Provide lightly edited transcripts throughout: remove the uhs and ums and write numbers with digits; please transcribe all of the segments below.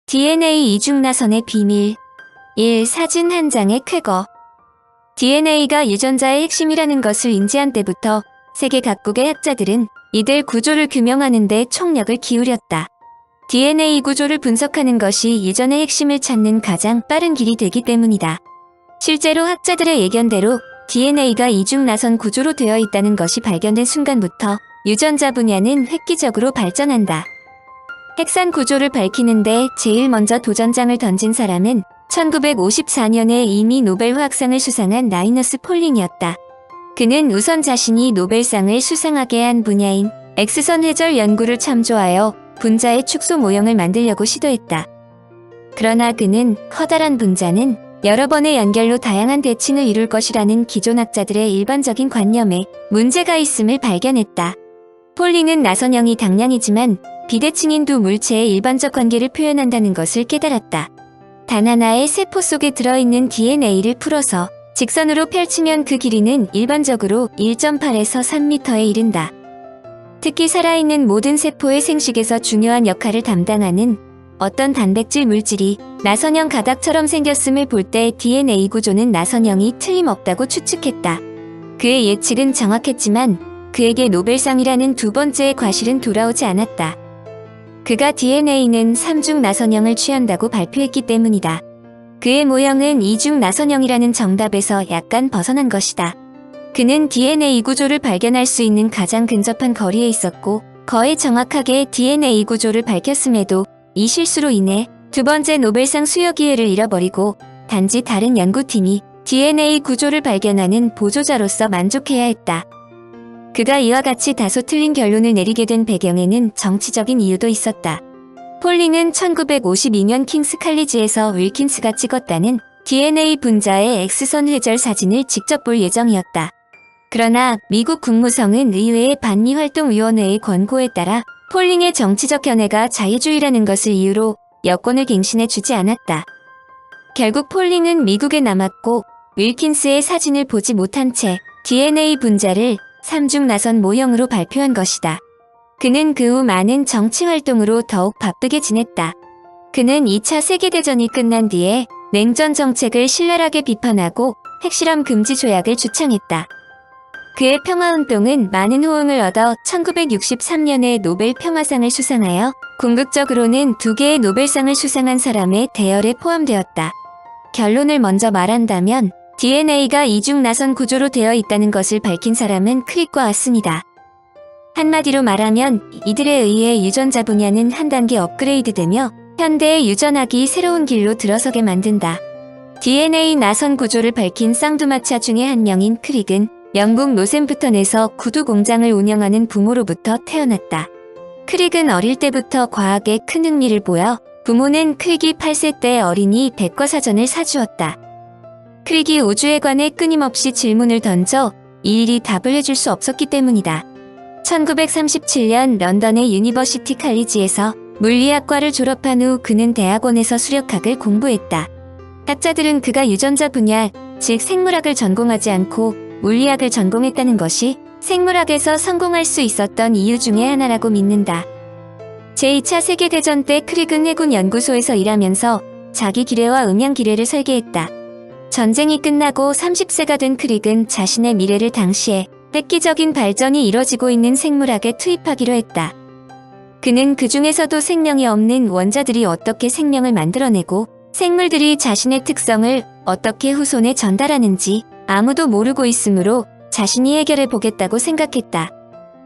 DNA 이중 나선의 비밀 1. 사진 한 장의 쾌거. DNA가 유전자의 핵심이라는 것을 인지한 때부터 세계 각국의 학자들은 이들 구조를 규명하는 데 총력을 기울였다. DNA 구조를 분석하는 것이 유전의 핵심을 찾는 가장 빠른 길이 되기 때문이다. 실제로 학자들의 예견대로 DNA가 이중 나선 구조로 되어 있다는 것이 발견된 순간부터 유전자 분야는 획기적으로 발전한다. 핵산 구조를 밝히는데 제일 먼저 도전장을 던진 사람은 1954년에 이미 노벨 화학상을 수상한 라이너스 폴링이었다. 그는 우선 자신이 노벨상을 수상하게 한 분야인 X선 회절 연구를 참조하여 분자의 축소 모형을 만들려고 시도했다. 그러나 그는 커다란 분자는 여러 번의 연결로 다양한 대칭을 이룰 것이라는 기존 학자들의 일반적인 관념에 문제가 있음을 발견했다. 폴링은 나선형이 당량이지만 비대칭인 두 물체의 일반적 관계를 표현한다는 것을 깨달았다. 단 하나의 세포 속에 들어있는 DNA를 풀어서 직선으로 펼치면 그 길이는 일반적으로 1.8에서 3m에 이른다. 특히 살아있는 모든 세포의 생식에서 중요한 역할을 담당하는 어떤 단백질 물질이 나선형 가닥처럼 생겼음을 볼 때 DNA 구조는 나선형이 틀림없다고 추측했다. 그의 예측은 정확했지만 그에게 노벨상이라는 두 번째의 과실은 돌아오지 않았다. 그가 DNA는 3중 나선형을 취한다고 발표했기 때문이다. 그의 모형은 2중 나선형이라는 정답에서 약간 벗어난 것이다. 그는 DNA 구조를 발견할 수 있는 가장 근접한 거리에 있었고 거의 정확하게 DNA 구조를 밝혔음에도 이 실수로 인해 두 번째 노벨상 수여 기회를 잃어버리고 단지 다른 연구팀이 DNA 구조를 발견하는 보조자로서 만족해야 했다. 그가 이와 같이 다소 틀린 결론을 내리게 된 배경에는 정치적인 이유도 있었다. 폴링은 1952년 킹스 칼리지에서 윌킨스가 찍었다는 DNA 분자의 X선 회절 사진을 직접 볼 예정이었다. 그러나 미국 국무성은 의회의 반미활동위원회의 권고에 따라 폴링의 정치적 견해가 자유주의라는 것을 이유로 여권을 갱신해 주지 않았다. 결국 폴링은 미국에 남았고 윌킨스의 사진을 보지 못한 채 DNA 분자를 3중 나선 모형으로 발표한 것이다. 그는 그 후 많은 정치 활동으로 더욱 바쁘게 지냈다. 그는 2차 세계대전이 끝난 뒤에 냉전 정책을 신랄하게 비판하고 핵실험 금지 조약을 주창했다. 그의 평화운동은 많은 호응을 얻어 1963년에 노벨 평화상을 수상하여 궁극적으로는 2개의 노벨상을 수상한 사람의 대열에 포함되었다. 결론을 먼저 말한다면 DNA가 이중 나선 구조로 되어 있다는 것을 밝힌 사람은 크릭과 왓슨이다. 한마디로 말하면 이들에 의해 유전자 분야는 한 단계 업그레이드되며 현대의 유전학이 새로운 길로 들어서게 만든다. DNA 나선 구조를 밝힌 쌍두마차 중의 한 명인 크릭은 영국 노샘프턴에서 구두 공장을 운영하는 부모로부터 태어났다. 크릭은 어릴 때부터 과학에 큰 흥미를 보여 부모는 크릭이 8세 때 어린이 백과사전을 사주었다. 크릭이 우주에 관해 끊임없이 질문을 던져 일일이 답을 해줄 수 없었기 때문이다. 1937년 런던의 유니버시티 칼리지에서 물리학과를 졸업한 후 그는 대학원에서 수력학을 공부했다. 학자들은 그가 유전자 분야, 즉 생물학을 전공하지 않고 물리학을 전공했다는 것이 생물학에서 성공할 수 있었던 이유 중에 하나라고 믿는다. 제2차 세계대전 때 크릭은 해군 연구소에서 일하면서 자기 기뢰와 음향 기뢰를 설계했다. 전쟁이 끝나고 30세가 된 크릭은 자신의 미래를 당시에 획기적인 발전이 이뤄지고 있는 생물학에 투입하기로 했다. 그는 그 중에서도 생명이 없는 원자들이 어떻게 생명을 만들어내고 생물들이 자신의 특성을 어떻게 후손에 전달하는지 아무도 모르고 있으므로 자신이 해결해 보겠다고 생각했다.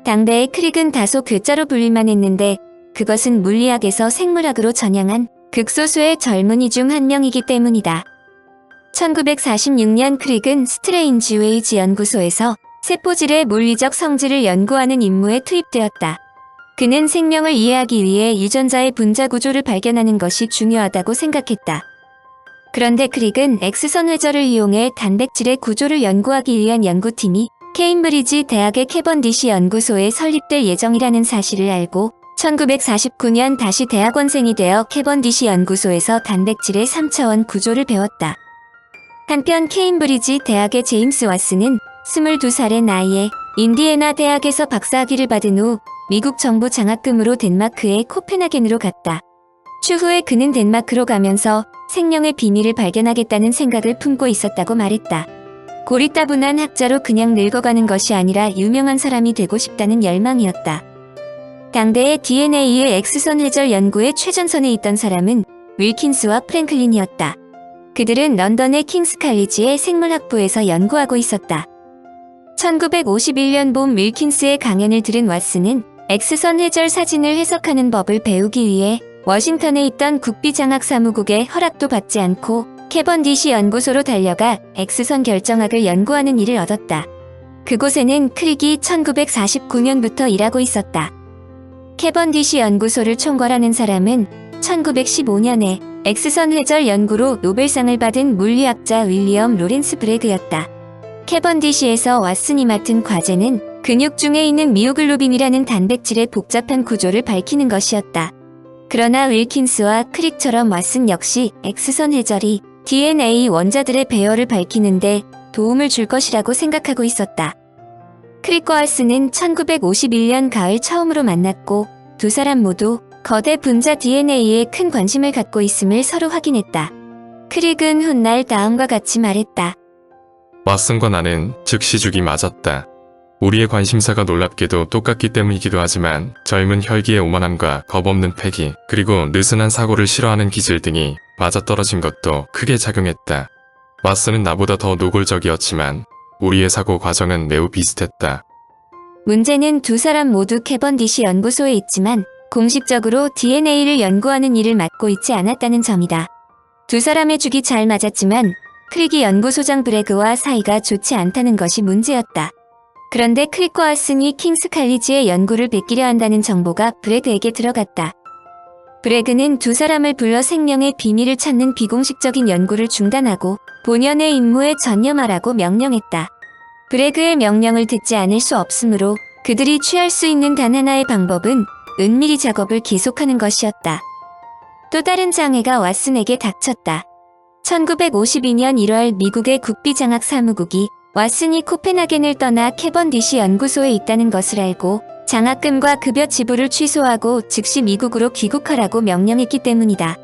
당대의 크릭은 다소 괴짜로 불릴만 했는데 그것은 물리학에서 생물학으로 전향한 극소수의 젊은이 중 한 명이기 때문이다. 1946년 크릭은 스트레인지 웨이즈 연구소에서 세포질의 물리적 성질을 연구하는 임무에 투입되었다. 그는 생명을 이해하기 위해 유전자의 분자 구조를 발견하는 것이 중요하다고 생각했다. 그런데 크릭은 X선 회절을 이용해 단백질의 구조를 연구하기 위한 연구팀이 케임브리지 대학의 캐번디시 연구소에 설립될 예정이라는 사실을 알고 1949년 다시 대학원생이 되어 캐번디시 연구소에서 단백질의 3차원 구조를 배웠다. 한편 케임브리지 대학의 제임스 왓슨은 22살의 나이에 인디애나 대학에서 박사학위를 받은 후 미국 정부 장학금으로 덴마크의 코펜하겐으로 갔다. 추후에 그는 덴마크로 가면서 생명의 비밀을 발견하겠다는 생각을 품고 있었다고 말했다. 고리따분한 학자로 그냥 늙어가는 것이 아니라 유명한 사람이 되고 싶다는 열망이었다. 당대의 DNA의 X선 회절 연구의 최전선에 있던 사람은 윌킨스와 프랭클린이었다. 그들은 런던의 킹스 칼리지의 생물학부에서 연구하고 있었다. 1951년 봄 윌킨스의 강연을 들은 왓슨은 X선 회절 사진을 해석하는 법을 배우기 위해 워싱턴에 있던 국비장학사무국의 허락도 받지 않고 캐번디시 연구소로 달려가 X선 결정학을 연구하는 일을 얻었다. 그곳에는 크릭이 1949년부터 일하고 있었다. 캐번디시 연구소를 총괄하는 사람은 1915년에 X선 회절 연구로 노벨상을 받은 물리학자 윌리엄 로렌스 브래그였다. 캐번디시에서 왓슨이 맡은 과제는 근육 중에 있는 미오글로빈이라는 단백질의 복잡한 구조를 밝히는 것이었다. 그러나 윌킨스와 크릭처럼 왓슨 역시 X선 회절이 DNA 원자들의 배열을 밝히는데 도움을 줄 것이라고 생각하고 있었다. 크릭과 왓슨은 1951년 가을 처음으로 만났고 두 사람 모두 거대 분자 DNA에 큰 관심을 갖고 있음을 서로 확인했다. 크릭은 훗날 다음과 같이 말했다. 왓슨과 나는 즉시죽이 맞았다. 우리의 관심사가 놀랍게도 똑같기 때문이기도 하지만 젊은 혈기의 오만함과 겁없는 패기, 그리고 느슨한 사고를 싫어하는 기질 등이 맞아떨어진 것도 크게 작용했다. 왓슨은 나보다 더 노골적이었지만 우리의 사고 과정은 매우 비슷했다. 문제는 두 사람 모두 캐번디시 연구소에 있지만 공식적으로 DNA를 연구하는 일을 맡고 있지 않았다는 점이다. 두 사람의 죽이 잘 맞았지만 크릭이 연구소장 브래그와 사이가 좋지 않다는 것이 문제였다. 그런데 크릭과 왓슨이 킹스 칼리지의 연구를 베끼려 한다는 정보가 브래그에게 들어갔다. 브래그는 두 사람을 불러 생명의 비밀을 찾는 비공식적인 연구를 중단하고 본연의 임무에 전념하라고 명령했다. 브래그의 명령을 듣지 않을 수 없으므로 그들이 취할 수 있는 단 하나의 방법은 은밀히 작업을 계속하는 것이었다. 또 다른 장애가 왓슨에게 닥쳤다. 1952년 1월 미국의 국비장학사무국이 왓슨이 코펜하겐을 떠나 캐번디시 연구소에 있다는 것을 알고 장학금과 급여 지불을 취소하고 즉시 미국으로 귀국하라고 명령했기 때문이다.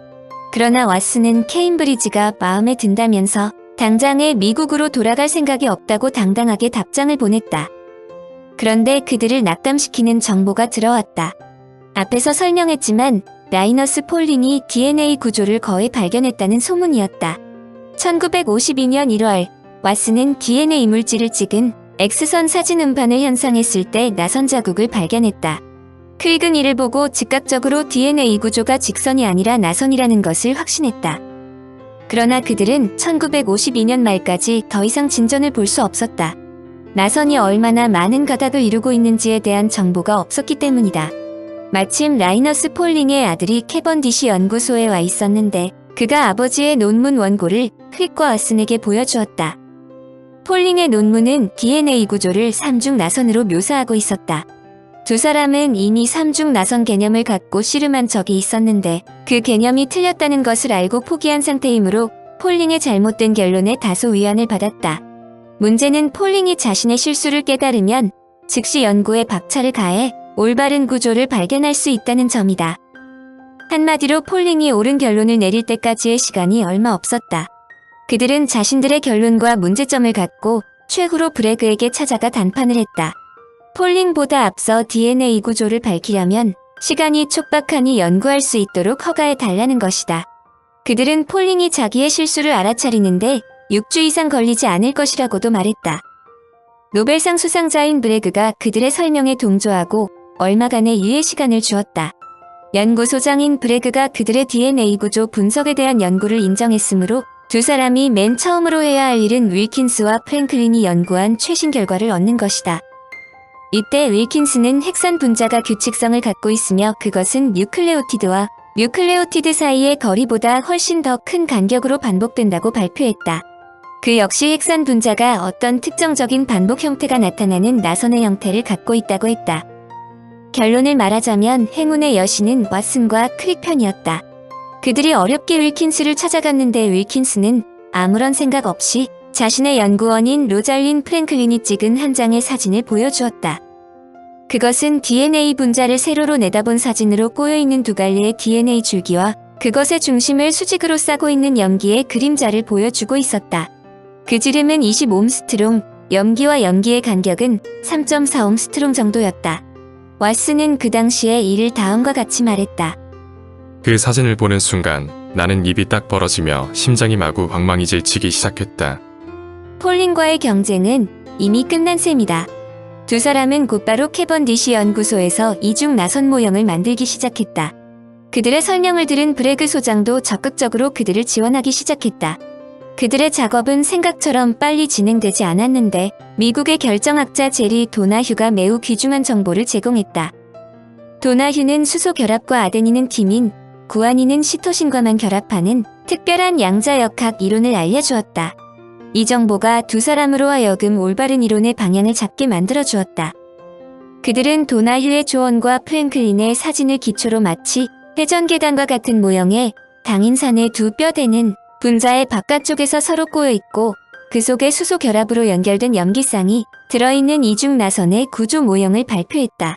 그러나 왓슨은 케임브리지가 마음에 든다면서 당장에 미국으로 돌아갈 생각이 없다고 당당하게 답장을 보냈다. 그런데 그들을 낙담시키는 정보가 들어왔다. 앞에서 설명했지만 라이너스 폴린이 DNA 구조를 거의 발견했다는 소문이었다. 1952년 1월 왓슨은 DNA 이물질을 찍은 X선 사진 음판을 현상했을 때 나선 자국을 발견했다. 크릭은 이를 보고 즉각적으로 DNA 구조가 직선이 아니라 나선이라는 것을 확신했다. 그러나 그들은 1952년 말까지 더 이상 진전을 볼 수 없었다. 나선이 얼마나 많은 가닥을 이루고 있는지에 대한 정보가 없었기 때문이다. 마침 라이너스 폴링의 아들이 캐번디시 연구소에 와 있었는데 그가 아버지의 논문 원고를 크릭과 왓슨에게 보여주었다. 폴링의 논문은 DNA 구조를 삼중 나선으로 묘사하고 있었다. 두 사람은 이미 삼중 나선 개념을 갖고 씨름한 적이 있었는데 그 개념이 틀렸다는 것을 알고 포기한 상태이므로 폴링의 잘못된 결론에 다소 위안을 받았다. 문제는 폴링이 자신의 실수를 깨달으면 즉시 연구에 박차를 가해 올바른 구조를 발견할 수 있다는 점이다. 한마디로 폴링이 옳은 결론을 내릴 때까지의 시간이 얼마 없었다. 그들은 자신들의 결론과 문제점을 갖고 최후로 브래그에게 찾아가 단판을 했다. 폴링보다 앞서 DNA 구조를 밝히려면 시간이 촉박하니 연구할 수 있도록 허가해 달라는 것이다. 그들은 폴링이 자기의 실수를 알아차리는데 6주 이상 걸리지 않을 것이라고도 말했다. 노벨상 수상자인 브래그가 그들의 설명에 동조하고 얼마간의 유예 시간을 주었다. 연구소장인 브래그가 그들의 DNA 구조 분석에 대한 연구를 인정했으므로 두 사람이 맨 처음으로 해야 할 일은 윌킨스와 프랭클린이 연구한 최신 결과를 얻는 것이다. 이때 윌킨스는 핵산 분자가 규칙성을 갖고 있으며 그것은 뉴클레오티드와 뉴클레오티드 사이의 거리보다 훨씬 더 큰 간격으로 반복된다고 발표했다. 그 역시 핵산 분자가 어떤 특정적인 반복 형태가 나타나는 나선의 형태를 갖고 있다고 했다. 결론을 말하자면 행운의 여신은 왓슨과 크릭 편이었다. 그들이 어렵게 윌킨스를 찾아갔는데 윌킨스는 아무런 생각 없이 자신의 연구원인 로잘린 프랭클린이 찍은 한 장의 사진을 보여주었다. 그것은 DNA 분자를 세로로 내다본 사진으로 꼬여있는 두 갈래의 DNA 줄기와 그것의 중심을 수직으로 싸고 있는 염기의 그림자를 보여주고 있었다. 그 지름은 20옴스트롱, 염기와 염기의 간격은 3.4옴스트롱 정도였다. 왓슨은 그 당시에 이를 다음과 같이 말했다. 그 사진을 보는 순간 나는 입이 딱 벌어지며 심장이 마구 방망이질 치기 시작했다. 폴린과의 경쟁은 이미 끝난 셈이다. 두 사람은 곧바로 캐번디시 연구소에서 이중 나선 모형을 만들기 시작했다. 그들의 설명을 들은 브래그 소장도 적극적으로 그들을 지원하기 시작했다. 그들의 작업은 생각처럼 빨리 진행되지 않았는데 미국의 결정학자 제리 도나휴가 매우 귀중한 정보를 제공했다. 도나휴는 수소 결합과 아데니는 팀인, 구아닌은 시토신과만 결합하는 특별한 양자역학 이론을 알려주었다. 이 정보가 두 사람으로 하여금 올바른 이론의 방향을 잡게 만들어주었다. 그들은 도나휴의 조언과 프랭클린의 사진을 기초로 마치 회전계단과 같은 모형의 당인산의 두 뼈대는 분자의 바깥쪽에서 서로 꼬여있고 그 속에 수소 결합으로 연결된 염기쌍이 들어있는 이중 나선의 구조 모형을 발표했다.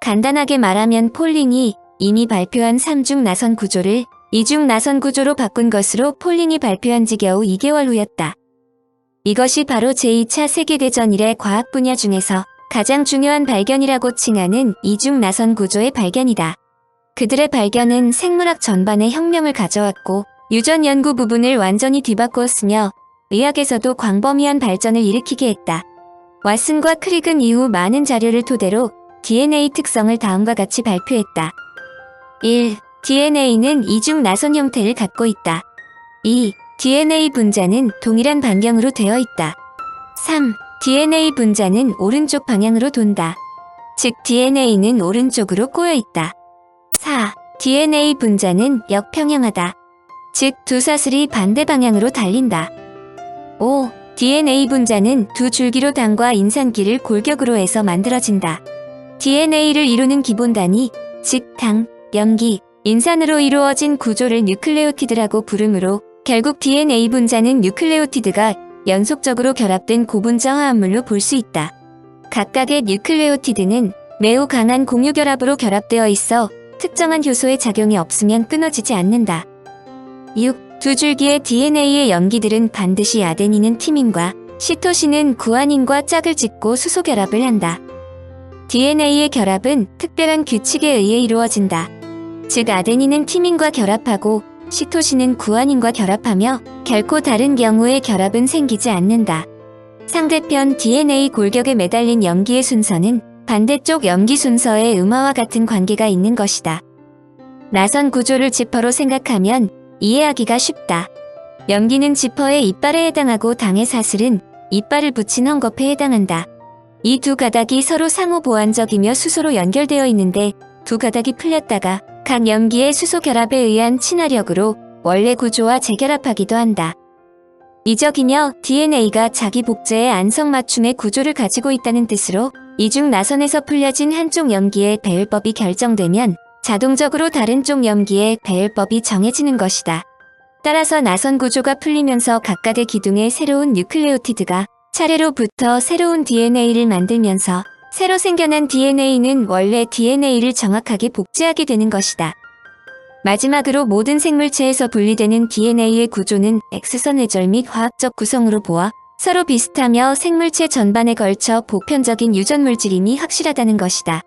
간단하게 말하면 폴링이 이미 발표한 3중 나선 구조를 2중 나선 구조로 바꾼 것으로 폴링이 발표한 지 겨우 2개월 후였다. 이것이 바로 제2차 세계대전 이래 과학 분야 중에서 가장 중요한 발견이라고 칭하는 이중 나선 구조의 발견이다. 그들의 발견은 생물학 전반에 혁명을 가져왔고 유전 연구 부분을 완전히 뒤바꾸었으며 의학에서도 광범위한 발전을 일으키게 했다. 왓슨과 크릭은 이후 많은 자료를 토대로 DNA 특성을 다음과 같이 발표했다. 1. DNA는 이중 나선 형태를 갖고 있다. 2. DNA 분자는 동일한 반경으로 되어 있다. 3. DNA 분자는 오른쪽 방향으로 돈다. 즉 DNA는 오른쪽으로 꼬여 있다. 4. DNA 분자는 역평형하다. 즉 두 사슬이 반대 방향으로 달린다. 5. DNA 분자는 두 줄기로 당과 인산기를 골격으로 해서 만들어진다. DNA를 이루는 기본 단위, 즉 당, 염기, 인산으로 이루어진 구조를 뉴클레오티드라고 부르므로 결국 DNA 분자는 뉴클레오티드가 연속적으로 결합된 고분자 화합물로 볼 수 있다. 각각의 뉴클레오티드는 매우 강한 공유결합으로 결합되어 있어 특정한 효소의 작용이 없으면 끊어지지 않는다. 6. 두 줄기의 DNA의 염기들은 반드시 아데닌은 티민과 시토신은 구아닌과 짝을 짓고 수소 결합을 한다. DNA의 결합은 특별한 규칙에 의해 이루어진다. 즉 아데닌은 티민과 결합하고 시토신은 구아닌과 결합하며 결코 다른 경우의 결합은 생기지 않는다. 상대편 DNA 골격에 매달린 염기의 순서는 반대쪽 염기 순서의 음화와 같은 관계가 있는 것이다. 나선 구조를 지퍼로 생각하면 이해하기가 쉽다. 염기는 지퍼의 이빨에 해당하고 당의 사슬은 이빨을 붙인 헝겊에 해당한다. 이 두 가닥이 서로 상호 보완적이며 수소로 연결되어 있는데 두 가닥이 풀렸다가 각 염기의 수소 결합에 의한 친화력으로 원래 구조와 재결합하기도 한다. 이적이며 DNA가 자기 복제의 안성맞춤의 구조를 가지고 있다는 뜻으로 이중 나선에서 풀려진 한쪽 염기의 배율법이 결정되면 자동적으로 다른 쪽 염기의 배율법이 정해지는 것이다. 따라서 나선 구조가 풀리면서 각각의 기둥의 새로운 뉴클레오티드가 차례로 붙어 새로운 DNA를 만들면서 새로 생겨난 DNA는 원래 DNA를 정확하게 복제하게 되는 것이다. 마지막으로 모든 생물체에서 분리되는 DNA의 구조는 X선 회절 및 화학적 구성으로 보아 서로 비슷하며 생물체 전반에 걸쳐 보편적인 유전물질임이 확실하다는 것이다.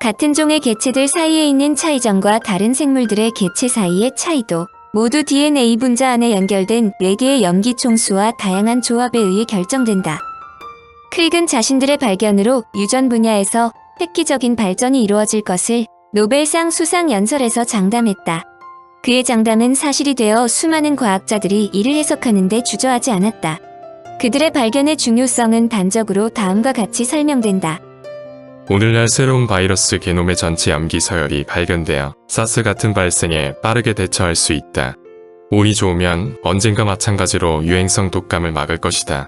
같은 종의 개체들 사이에 있는 차이점과 다른 생물들의 개체 사이의 차이도 모두 DNA 분자 안에 연결된 4개의 염기 총수와 다양한 조합에 의해 결정된다. 크릭은 자신들의 발견으로 유전 분야에서 획기적인 발전이 이루어질 것을 노벨상 수상 연설에서 장담했다. 그의 장담은 사실이 되어 수많은 과학자들이 이를 해석하는 데 주저하지 않았다. 그들의 발견의 중요성은 단적으로 다음과 같이 설명된다. 오늘날 새로운 바이러스 게놈의 전체 염기 서열이 발견되어 사스 같은 발생에 빠르게 대처할 수 있다. 운이 좋으면 언젠가 마찬가지로 유행성 독감을 막을 것이다.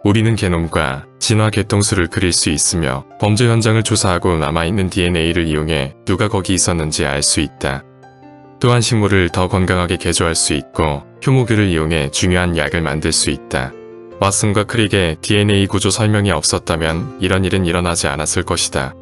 우리는 게놈과 진화 개통수를 그릴 수 있으며 범죄 현장을 조사하고 남아있는 DNA를 이용해 누가 거기 있었는지 알 수 있다. 또한 식물을 더 건강하게 개조할 수 있고 효모균을 이용해 중요한 약을 만들 수 있다. 왓슨과 크릭의 DNA 구조 설명이 없었다면 이런 일은 일어나지 않았을 것이다.